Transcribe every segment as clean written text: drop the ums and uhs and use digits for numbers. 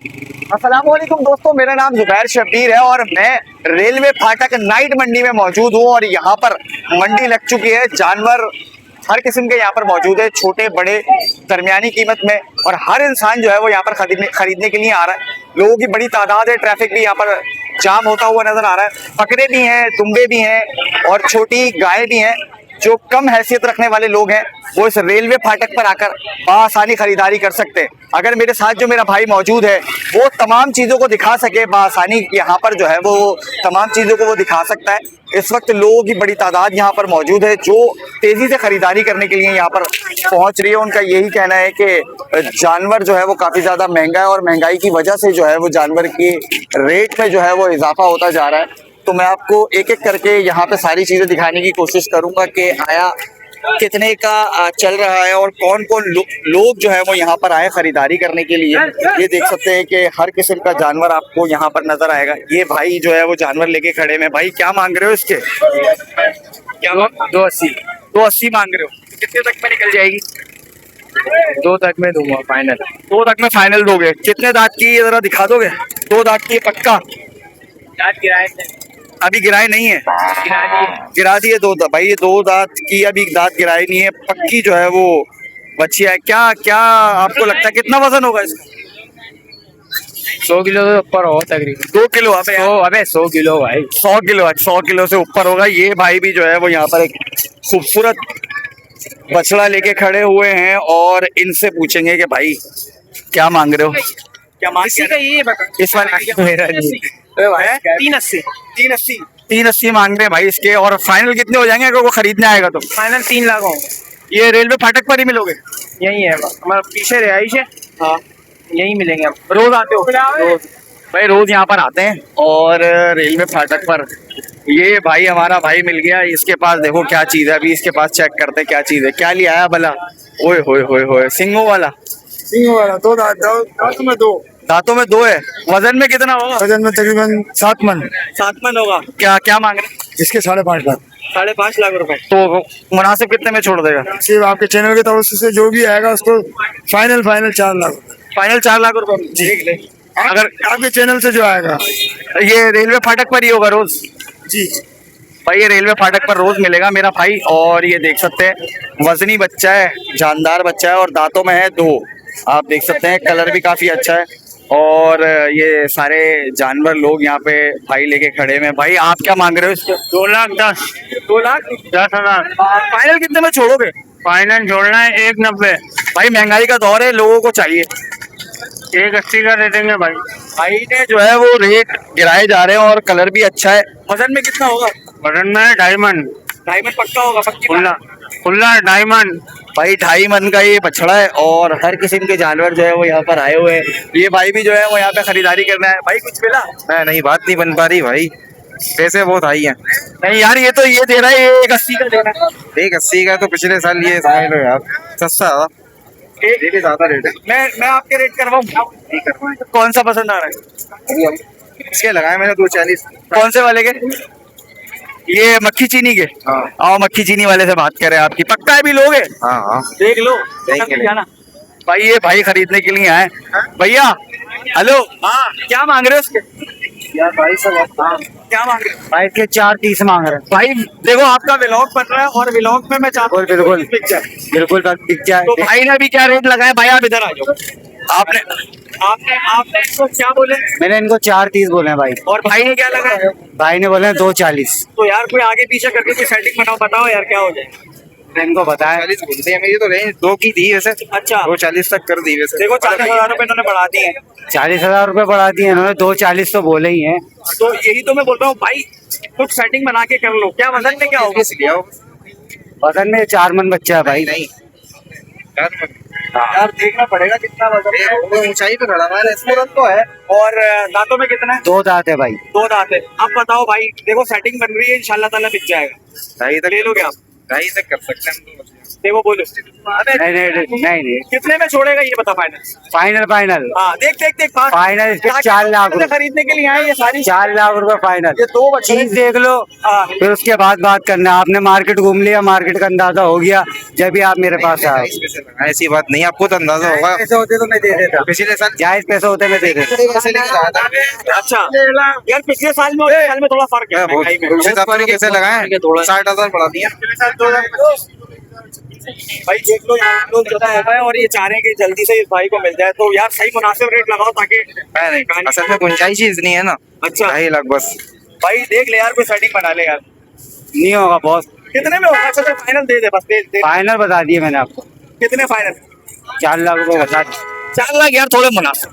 अस्सलामुअलैकुम दोस्तों, मेरा नाम जुबैर शब्बीर है और मैं रेलवे फाटक नाइट मंडी में मौजूद हूँ। और यहाँ पर मंडी लग चुकी है। जानवर हर किस्म के यहाँ पर मौजूद है, छोटे बड़े दरमियानी कीमत में। और हर इंसान जो है वो यहाँ पर खरीदने के लिए आ रहा है। लोगों की बड़ी तादाद है, ट्रैफिक भी यहाँ पर जाम होता हुआ नजर आ रहा है। बकरे भी हैं, दुम्बे भी हैं और छोटी गाय भी हैं। जो कम हैसियत रखने वाले लोग हैं वो इस रेलवे फाटक पर आकर आसानी खरीदारी कर सकते हैं। अगर मेरे साथ जो मेरा भाई मौजूद है वो तमाम चीज़ों को दिखा सके बासानी, यहाँ पर जो है वो तमाम चीज़ों को वो दिखा सकता है। इस वक्त लोगों की बड़ी तादाद यहाँ पर मौजूद है जो तेज़ी से ख़रीदारी करने के लिए यहाँ पर पहुँच रही है। उनका यही कहना है कि जानवर जो है वो काफ़ी ज़्यादा महंगा है और महंगाई की वजह से जो है वो जानवर के रेट में जो है वो इजाफा होता जा रहा है। तो मैं आपको एक एक करके यहाँ पे सारी चीज़ें दिखाने की कोशिश करूँगा कि आया कितने का चल रहा है और कौन कौन लोग जो है वो यहाँ पर आए खरीदारी करने के लिए। ये देख सकते हैं कि हर किस्म का जानवर आपको यहाँ पर नजर आएगा। ये भाई जो है वो जानवर लेके खड़े में। भाई क्या मांग रहे हो इसके? क्या 280 280 मांग रहे हो? कितने तक में निकल जाएगी? 2 तक में दूंगा फाइनल। 2 तक में फाइनल दोगे? कितने दांत की ये जरा दिखा दोगे? 2 दांत की पक्का? दांत गिराए अभी गिराए नहीं है? गिरा दिए 2 दांत। भाई ये 2 दांत की अभी दांत गिराए नहीं है, पक्की जो है वो बच्चिया है। क्या क्या आपको लगता है कितना वजन होगा इसका? 100 किलो से ऊपर हो तकरीबन। 2 किलो? अबे 100 किलो भाई। 100 किलो? 100 किलो से ऊपर होगा। ये भाई भी जो है वो यहाँ पर एक खूबसूरत बछड़ा लेके खड़े हुए हैं और इनसे पूछेंगे कि भाई क्या मांग रहे हो? क्या मांग इसी का ये बता। इस वाले मेरा नहीं। 380 380 मांग रहे हैं भाई इसके। और फाइनल कितने हो जाएंगे अगर वो खरीदने आएगा तो? फाइनल 3 लाख हो। ये रेलवे फाटक पर ही मिलोगे? यही है हमारा पीछे रिहाइश है। हाँ, यही मिलेंगे आप। रोज आते हो? रोज भाई, रोज यहाँ पर आते हैं। और रेलवे फाटक पर ये भाई हमारा भाई मिल गया। इसके पास देखो क्या चीज है, अभी इसके पास चेक करते हैं क्या चीज है। क्या लिया आया भला? ओए होए होए होए, सिंगों वाला? 2 दांत में 2। दांतों में 2 है। वजन में कितना होगा? वजन में तकरीबन 7 मन। 7 मन होगा। क्या क्या मांग रहे हैं? इसके 5.5 लाख। 5.5 लाख रुपए। तो मुनासिब कितने में छोड़ देगा? सिर्फ आपके चैनल के तरफ से जो भी आएगा उसको फाइनल 4 लाख। फाइनल 4 लाख रुपए जी। अगर आपके चैनल से जो आएगा ये रेलवे फाटक पर ही होगा रोज? जी भाई ये रेलवे फाटक पर रोज मिलेगा मेरा भाई। और ये देख सकते हैं वजनी बच्चा है, जानदार बच्चा है और दांतों में है 2। आप देख सकते हैं कलर भी काफी अच्छा है। और ये सारे जानवर लोग यहाँ पे भाई लेके खड़े में। भाई आप क्या मांग रहे हो इसके? 2,10,000। 2,10,000। फाइनल कितने में छोड़ोगे? फाइनल छोड़ना है 190। भाई महंगाई का दौर है, लोगों को चाहिए। 180 का दे देंगे भाई। भाई ने जो है वो रेट गिराए जा रहे हैं और कलर भी अच्छा है। वजन में कितना होगा? वजन में डायमंड। डायमंड पक्का होगा? पक्की खुला खुला डायमंड। भाई 2.5 मन का ये बछड़ा है और हर किस्म के जानवर जो है वो यहाँ पर आए हुए हैं। ये भाई भी जो है वो यहाँ पे खरीदारी करना है। भाई कुछ मिला? नहीं, बात नहीं बन पा रही भाई, पैसे बहुत हाई हैं। नहीं यार, ये तो ये दे रहा है, ये 180 का दे रहा है। 180 का तो पिछले साल ये समझ लो यार, सस्ता था। ये भी ज्यादा रेट है। मैं आपके रेट करवाऊँ? कौन सा पसंद आ रहा है? इसके लगाए मैंने 240। कौन से वाले के? ये मक्खी चीनी के? हाँ। आओ मक्खी चीनी वाले से बात करें। आपकी पक्का है भी लोगे? हाँ हाँ, देख लो, देख ले। ना भाई। ये भाई खरीदने के लिए आए। भैया हेलो, हाँ क्या मांग रहे हो उसके? यार भाई सब क्या मांग रहे हो? भाई के 430 मांग रहे हैं। भाई देखो आपका व्लॉग बन रहा है और व्लॉग में मैं चाहता हूँ बिल्कुल पिक्चर। बिल्कुल पिक्चर। तो भाई ने अभी क्या रेट लगाया? भाई आप इधर आ जाओ। आपने आपने आपने इसको क्या बोले? मैंने इनको 430 बोले हैं भाई। और भाई ने क्या लगाया? भाई ने बोले 240। तो यार कोई आगे पीछे करके कोई सेटिंग बनाओ, बताओ यार क्या हो जाए। इनको बताया 40 बोलते हैं। मेरी तो रेंज 2 की थी वैसे। अच्छा 240 तक कर दी वैसे। देखो 40,000 रुपए इन्होंने बढ़ा दिए हैं। 40,000 रुपए बढ़ा दिए इन्होंने। 240 तो बोले ही हैं। तो यही तो मैं बोल रहा हूँ भाई, कुछ सेटिंग बना के कर लो। क्या वजन में क्या होगा? वजन में 4 मन बच्चा है भाई। नहीं यार देखना पड़ेगा कितना वजन है। वो ऊंचाई पे खड़ा हुआ है। पूरन तो है। और दांतों में कितना है? 2 दांत है भाई। 2 दांत है। अब बताओ भाई, देखो सेटिंग बन रही है, इंशाल्लाह ताला बिक जाएगा। ढाई तक ले लोगे आप? 2.5 तक कर सकते हैं हम तो। देखो बोलो। अबे नहीं कितने में छोड़ेगा ये बता फाइनल। फाइनल फाइनल हाँ देख पास फाइनल इसके 4 लाख रुपए। खरीदने के लिए आए ये सारी 4 लाख रुपए फाइनल। ये दो बच्चे चीज देख लो, हाँ। फिर उसके बाद बात करना। आपने मार्केट घूम लिया, मार्केट का अंदाजा हो गया जब भी आप मेरे पास आए। ऐसी बात नहीं, आपको तो अंदाजा होगा। पैसे होते तो मैं दे देता, पिछले साल जायज पैसे होते मैं दे देता। कैसे लेके आया था? अच्छा यार पिछले साल में और इस साल में थोड़ा फर्क है महंगाई में। पिछले साल में कैसे लगाए? 60,000 बढ़ा दिया। भाई देख लो यार लोग ज्यादा है और ये चाह रहे हैं कि जल्दी से इस भाई को मिल जाए, तो यार सही मुनासिब रेट लगाओ ताकि असल में गुंजाइश ही इतनी है ना। अच्छा 2.5 लाख बस। भाई देख ले यार कोई सेटिंग बना ले यार। नहीं होगा बॉस, कितने में होगा? अच्छा फाइनल दे दे बस दे। फाइनल बता दिए मैंने आपको। कितने फाइनल? 4 लाख रुपए बता दिए। 4 लाख यार थोड़े मुनासिब।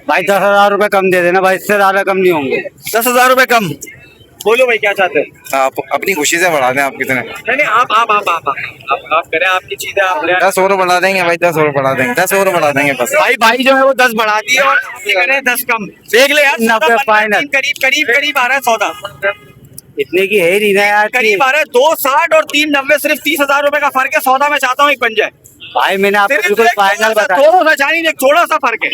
भाई 10,000 रुपए कम दे देना भाई, इससे ज्यादा कम नहीं होंगे। 10,000 रुपए कम। बोलो भाई क्या चाहते हैं? आप अपनी खुशी से बढ़ा दें। आप कितने? नहीं आप करें आपकी चीजें आप ले। 10 और बढ़ा देंगे भाई, 10 और बढ़ा देंगे, 10 और बढ़ा देंगे बस। भाई जो है वो 10 बढ़ा दिए और करें 10 कम। देख ले यार 90 फाइनल। करीब आ रहा है सौदा। इतने की है ही नहीं ना यार। करीब आ रहा है 260 और 390, सिर्फ 30,000 रुपए का फर्क है। सौदा मैं चाहता हूँ एक बन जाए। भाई मैंने आपको सिर्फ बिल्कुल एक फाइनल बता थोड़ा सा जानी एक थोड़ा सा फर्क है,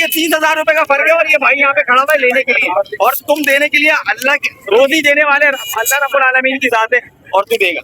30,000 रुपए का फर्क है। और ये भाई यहाँ पे खड़ा हुआ है लेने के लिए, और तुम देने के लिए अल्लाह रोजी देने वाले अल्लाह रब्बुल आलमीन की जात है, और तू देगा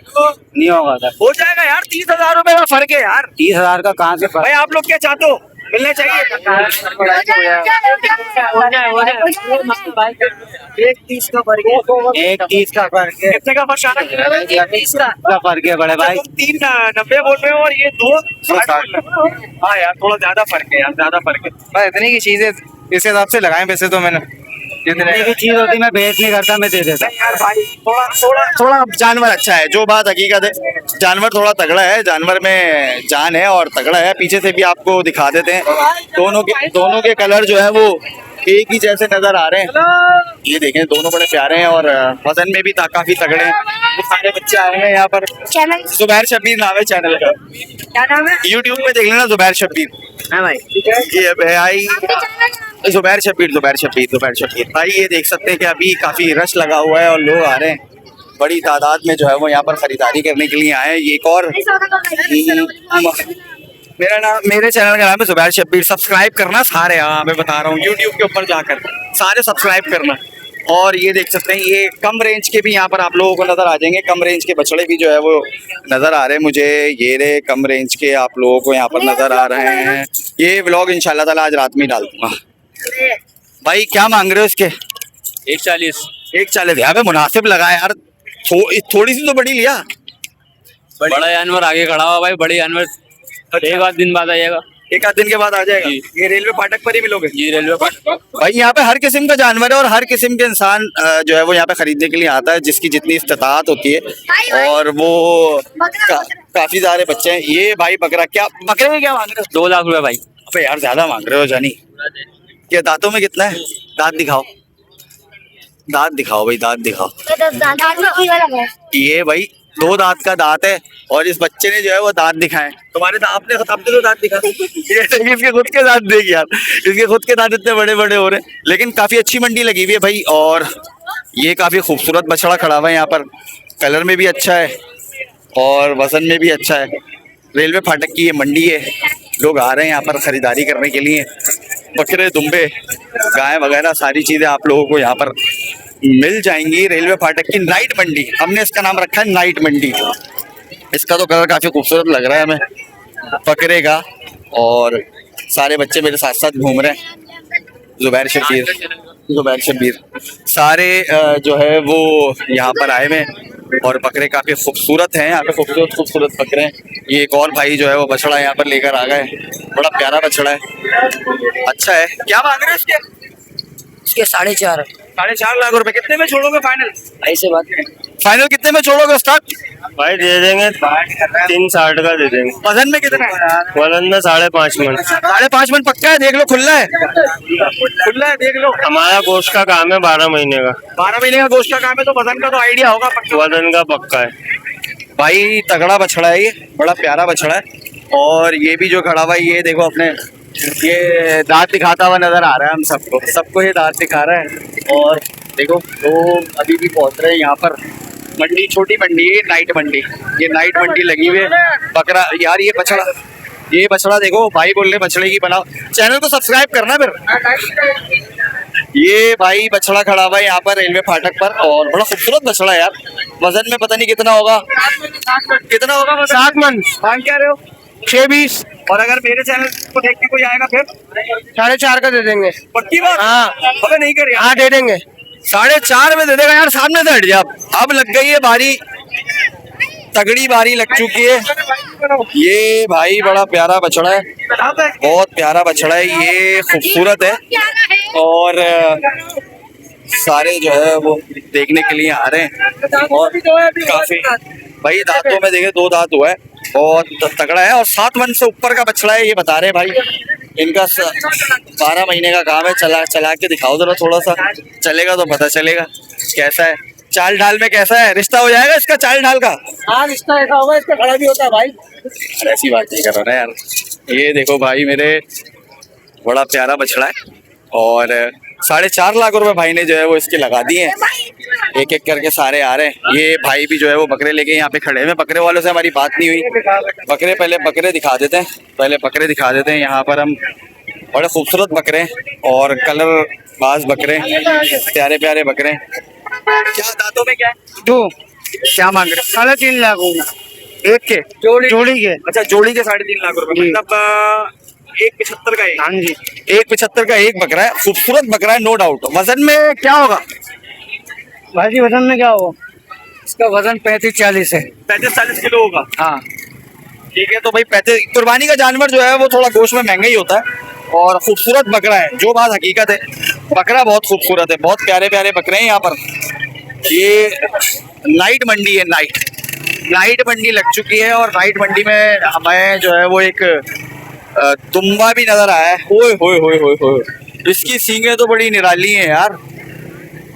तो नहीं होगा सर। हो जाएगा यार। 30,000 रुपए का फर्क है यार। 30,000 का कहाँ से भाई आप लोग क्या चाहते हो? मिलना चाहिए। एक 30 का फर्क है। एक 30 का फर्क है। कितने का फर्क आ रहा है? 30 का फर्क है बड़े भाई। 390 बोल रहे हो और ये 260। हाँ यार थोड़ा ज्यादा फर्क है यार, ज्यादा फर्क है। भाई इतनी की चीजें इस हिसाब से लगाए वैसे तो मैंने। जितने की चीज होती मैं बेच नहीं करता, मैं दे देता। यार भाई थोड़ा जानवर अच्छा है, जो बात हकीकत है। जानवर थोड़ा तगड़ा है, जानवर में जान है और तगड़ा है। पीछे से भी आपको दिखा देते हैं। दोनों के कलर जो है वो एक ही जैसे नजर आ रहे हैं। ये देखें दोनों बड़े प्यारे हैं और वजन में भी काफी तगड़े हैं। वो सारे बच्चे आए हैं यहाँ पर। जुबैर शब्बीर नाम है चैनल का। क्या नाम है? यूट्यूब पे देख लेना जुबैर शब्बीर। हाँ भाई। ये भाई जुबैर शब्बीर भाई ये देख सकते हैं कि अभी काफी रश लगा हुआ है और लोग आ रहे हैं बड़ी तादाद में जो है वो यहाँ पर खरीदारी करने के लिए आए हैं। ये एक और मेरे चैनल का नाम है जुबैर शब्बीर। सब्सक्राइब करना सारे, हाँ मैं बता रहा हूँ यूट्यूब के ऊपर जाकर सारे सब्सक्राइब करना। और ये देख सकते हैं ये कम रेंज के भी यहाँ पर आप लोगों को नजर आ जाएंगे। कम रेंज के बछड़े भी जो है वो नजर आ रहे हैं मुझे। ये रे कम रेंज के आप लोगों को यहाँ पर नजर आ रहे हैं। ये व्लॉग इंशाल्लाह ताला आज रात में ही डाल दूंगा। भाई क्या मांग रहे हो इसके? 140। यहाँ पे मुनासिब लगा यार। थोड़ी सी तो बड़ी लिया। बड़ा जानवर आगे खड़ा हुआ भाई, बड़ी जानवर एक आध दिन बाद आएगा। एक आध दिन के बाद आ जाएगा। ये रेलवे फाटक पर ही मिलोगे? जी रेलवे फाटक। भाई यहाँ पे हर किस्म का जानवर है और हर किस्म के इंसान जो है वो यहाँ पे खरीदने के लिए आता है, जिसकी जितनी इस्तात होती है। और वो काफी सारे बच्चे हैं। ये भाई बकरा बकरे में क्या मांग रहे हो? 2 लाख रुपए भाई। अबे यार ज्यादा मांग रहे हो जानी। क्या दांतों में कितना है? दांत दिखाओ, दांत दिखाओ भाई, दांत दिखाओ। ये भाई 2 दांत का दांत है और इस बच्चे ने जो है वो दांत दिखाए। तुम्हारे आपने तो दांत दिखा। ये इसके खुद के दांत देख यार, इसके खुद के दांत इतने बड़े बड़े हो रहे हैं। लेकिन काफी अच्छी मंडी लगी हुई है भाई। और ये काफी खूबसूरत बछड़ा खड़ा हुआ है यहाँ पर। कलर में भी अच्छा है और वजन में भी अच्छा है। रेलवे फाटक की ये मंडी है, लोग आ रहे हैं यहाँ पर खरीदारी करने के लिए। बकरे, दुम्बे, गाय वगैरह सारी चीज़ें आप लोगों को यहाँ पर मिल जाएंगी। रेलवे फाटक की नाइट मंडी, हमने इसका नाम रखा है नाइट मंडी। इसका तो कलर काफ़ी खूबसूरत लग रहा है हमें बकरे का। और सारे बच्चे मेरे साथ साथ घूम रहे हैं। जुबैर शब्बीर सारे जो है वो यहाँ पर आए हुए हैं और बकरे काफ़ी खूबसूरत हैं। यहाँ पे खूबसूरत बकरे हैं। ये एक और भाई जो है वो बछड़ा यहाँ पर लेकर आ गए। बड़ा प्यारा बछड़ा है, अच्छा है। क्या मांग रहे हैं इसके? इसके 4.5 लाख रुपए। कितने में छोड़ोगे फाइनल? ऐसे बात फाइनल कितने में छोड़ोगे स्टार्ट? भाई दे देंगे 360 का दे देंगे। वजन में कितना है? वजन में 5.5 मन। 5.5 मन पक्का है? देख लो, खुला है, खुला है, देख लो। हमारा गोश्त का काम है 12 महीने का। 12 महीने का गोश्त का काम है तो वजन का तो आइडिया होगा पक्का। वजन का पक्का है भाई, तगड़ा बछड़ा है ये, बड़ा प्यारा बछड़ा है। और ये भी जो खड़ा हुआ है ये देखो, अपने ये दांत दिखाता हुआ नजर आ रहा है हम सबको ये दांत दिखा रहा है। और देखो लोग अभी भी पहुंच रहे हैं यहाँ पर मंडी छोटी मंडी है, नाइट मंडी, ये नाइट मंडी लगी हुई है। बकरा यार, ये बछड़ा देखो, भाई बोल रहे बछड़े की बनाओ, चैनल को सब्सक्राइब करना फिर। ये भाई बछड़ा खड़ा हुआ है यहाँ पर रेलवे फाटक पर, और बड़ा खूबसूरत बछड़ा है यार। वजन में पता नहीं कितना होगा, कितना होगा वजन? 7 मन। मांग क्या रहे हो? 6-20। और अगर मेरे चैनल को देख के कोई आएगा फिर 4.5 का दे देंगे। पक्की बात? हाँ। अगर नहीं कर हाँ दे देंगे। 4.5 में दे देगा यार, सामने से हट जा। अब लग गई है बारी, तगड़ी बारी लग चुकी है। ये भाई बड़ा प्यारा बछड़ा है, बहुत प्यारा बछड़ा है, ये खूबसूरत है। और सारे जो है वो देखने के लिए आ रहे हैं, और काफी भाई दांतों में देखे 2 दांत हुआ है, बहुत तगड़ा है। और 7 मन से ऊपर का बछड़ा है, ये बता रहे हैं भाई। इनका 12 महीने का काम है। चला के दिखाओ जरा, थोड़ा सा चलेगा तो पता चलेगा कैसा है। चाल ढाल में कैसा है, रिश्ता हो जाएगा इसका चाल ढाल का? हाँ रिश्ता ऐसा होगा, इसका खड़ा भी होता है भाई। अरे ऐसी बात नहीं कर रहा ना यार। ये देखो भाई मेरे, बड़ा प्यारा बछड़ा है, और 4.5 लाख रुपए भाई ने जो है वो इसके लगा दिए हैं। एक एक करके सारे आ रहे हैं। ये भाई भी जो है वो बकरे लेके यहाँ पे खड़े हैं। बकरे वालों से हमारी बात नहीं हुई। पहले बकरे दिखा देते हैं। यहाँ पर हम बड़े खूबसूरत बकरे और कलर बाज बकरे, प्यारे प्यारे बकरे। क्या दांतों में क्या है? 2। क्या मांग रहे? 3.5 लाख होगा एक के जोड़ी के। अच्छा, जोड़ी के 3.5 लाख रुपए, जी। मतलब 1.75 का एक। हाँ जी। 1.75 का एक बकरा है, खूबसूरत बकरा है, नो डाउट। वजन में क्या होगा? भाई वजन में क्या होगा? इसका वजन 35-40 है। 35-40 किलो होगा। हाँ ठीक है, तो भाई 35 कुर्बानी का जानवर जो है वो थोड़ा गोश्त में महंगा ही होता है, और खूबसूरत बकरा है, जो बात हकीकत है। बकरा बहुत खूबसूरत है, बहुत प्यारे प्यारे बकरे हैं यहाँ पर। ये नाइट मंडी है, नाइट मंडी लग चुकी है, और नाइट मंडी में हमें जो है वो एक दुम्बा भी नजर आया है। ओए होए होए होए होए, इसकी सींगें तो बड़ी निराली हैं यार,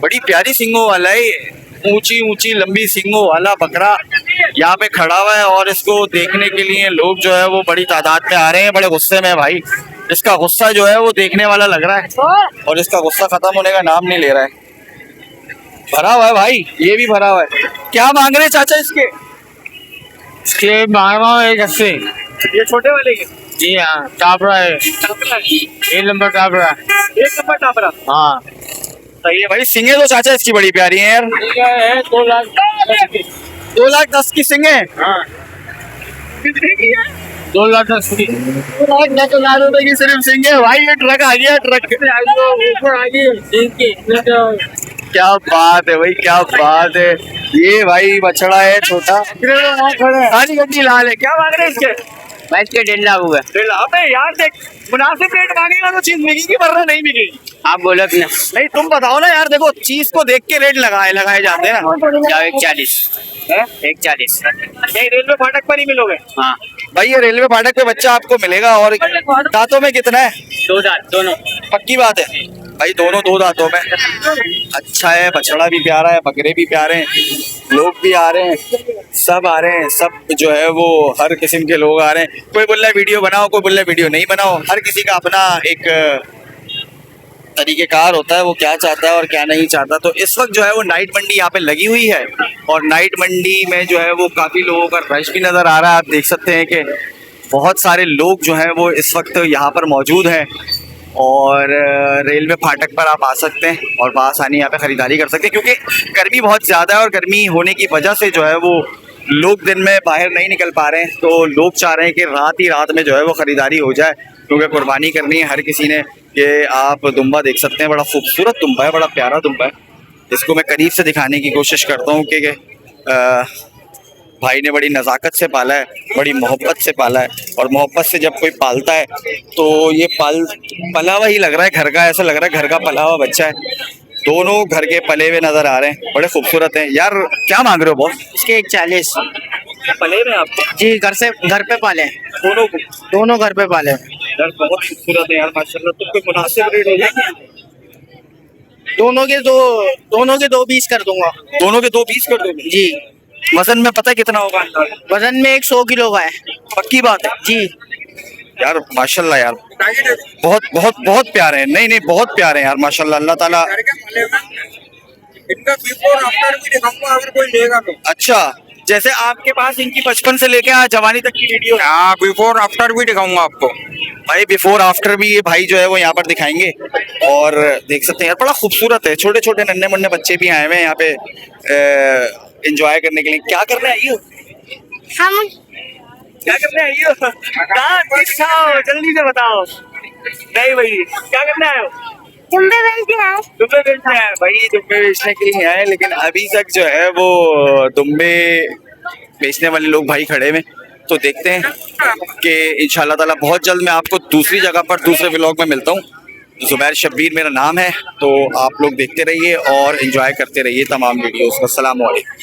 बड़ी प्यारी सींगों वाला है ये। ऊंची ऊंची लंबी सींगों वाला बकरा यहाँ पे खड़ा हुआ है, और इसको देखने के लिए लोग जो है वो बड़ी तादाद में आ रहे हैं। बड़े गुस्से में भाई, इसका गुस्सा जो है वो देखने वाला लग रहा है, और इसका गुस्सा खत्म होने का नाम नहीं ले रहा है। भरा हुआ है भाई, ये भी भरा हुआ है। क्या मांग रहे हैं चाचा इसके? इसके 1.80। ये छोटे वाले के? जी हाँ, टापरा है। 1 नंबर टापरा। 1 नंबर टापरा। हाँ सही है भाई। सिंगे तो चाचा इसकी बड़ी प्यारी है यार। 2 लाख 2 लाख 10 की सिंगे। हाँ कितने की है? 2 लाख 10 की। 2 लाख रुपए की सिर्फ सिंगे भाई। ये ट्रक आ गया, ट्रक ऊपर आ गई। क्या बात है भाई, क्या बात है। ये भाई बछड़ा है छोटा, सारी गड्डी लाल है। क्या मांग रहे हैं इसके? भाई इसके 1.5 लाख हुआ। अबे यार देख, मुनासिब रेट मांगेगा तो चीज मिलेगी, वरना नहीं मिलेगी। आप बोलो अपने। नहीं तुम बताओ ना यार, देखो चीज को देख के रेट लगाए जाते हैं ना। 1.40 है। 1.40। नहीं, रेलवे फाटक पर ही मिलोगे? हाँ भाई ये रेलवे फाटक पे बच्चा आपको मिलेगा। और दांतों में कितना है? 2 दांत दोनों। पक्की बात है भाई, दोनों 2 दांतों में। अच्छा है, बछड़ा भी प्यारा है, बकरे भी प्यारे हैं, लोग भी आ रहे हैं, सब आ रहे हैं, सब जो है वो हर किस्म के लोग आ रहे हैं। कोई बोल रहा है वीडियो बनाओ, कोई बोल रहा है वीडियो नहीं बनाओ। हर किसी का अपना एक तरीकेकार होता है, वो क्या चाहता है और क्या नहीं चाहता। तो इस वक्त जो है वो नाइट मंडी यहाँ पे लगी हुई है, और नाइट मंडी में जो है वो काफ़ी लोगों का रश भी नज़र आ रहा है। आप देख सकते हैं कि बहुत सारे लोग जो हैं वो इस वक्त यहाँ पर मौजूद हैं, और रेलवे फाटक पर आप आ सकते हैं और बासानी यहाँ पे ख़रीदारी कर सकते हैं, क्योंकि गर्मी बहुत ज़्यादा है, और गर्मी होने की वजह से जो है वो लोग दिन में बाहर नहीं निकल पा रहे हैं। तो लोग चाह रहे हैं कि रात ही रात में जो है वो ख़रीदारी हो जाए, क्योंकि कुर्बानी करनी है हर किसी ने। ये आप दुम्बा देख सकते हैं, बड़ा खूबसूरत दुम्बा है, बड़ा प्यारा दुम्बा है। इसको मैं करीब से दिखाने की कोशिश करता हूँ कि भाई ने बड़ी नज़ाकत से पाला है, बड़ी मोहब्बत से पाला है, और मोहब्बत से जब कोई पालता है तो ये पला हुआ ही लग रहा है, घर का, ऐसा लग रहा है घर का पला हुआ बच्चा है। दोनों घर के पले हुए नज़र आ रहे हैं, बड़े खूबसूरत हैं यार। क्या मांग रहे हो बॉस? इसके 1.40। पले हुए आपको? जी, घर पे पाले। दोनों घर पे पाले यार बहुत खूबसूरत है यार माशाल्लाह। तो कोई मुनासिब रेट हो जाएगी? दोनों के 2.20 कर दूंगा। दोनों के 2.20 कर दोगे? जी। वजन में पता है कितना होगा? वजन में 100 किलो का है। पक्की बात है जी। यार माशाल्लाह यार, बहुत बहुत बहुत प्यारे हैं। नहीं बहुत प्यारे हैं यार माशाल्लाह। अल्लाह ताला इनका बिफोर आफ्टर भी दिखाऊंगा अगर कोई लेगा तो। अच्छा, जैसे आपके पास इनकी बचपन से लेके आज जवानी तक की वीडियो है। हाँ, बिफोर आफ्टर भी दिखाऊंगा आपको। भाई बिफोर आफ्टर भी ये भाई जो है वो यहाँ पर दिखाएंगे और देख सकते हैं यार, बड़ा खूबसूरत है। छोटे छोटे नन्हे मुन्ने बच्चे भी आए हुए हैं यहाँ पे एंजॉय करने के लिए। क्या करने आई हो? हम क्या करने आई हो? दांत दिखाओ, जल्दी से बताओ। नहीं भाई, क्या करने आए हो? तुम्बे बेचते हैं। दुम्बे बेचने आए भाई, दुम्बे बेचने के लिए आए, लेकिन अभी तक जो है वो दुम्बे बेचने वाले लोग भाई खड़े हुए। तो देखते हैं कि इंशाल्लाह ताला बहुत जल्द मैं आपको दूसरी जगह पर दूसरे व्लॉग में मिलता हूँ। ज़ुबैर शब्बीर मेरा नाम है, तो आप लोग देखते रहिए और एंजॉय करते रहिए तमाम वीडियोस। अस्सलाम वालेकुम।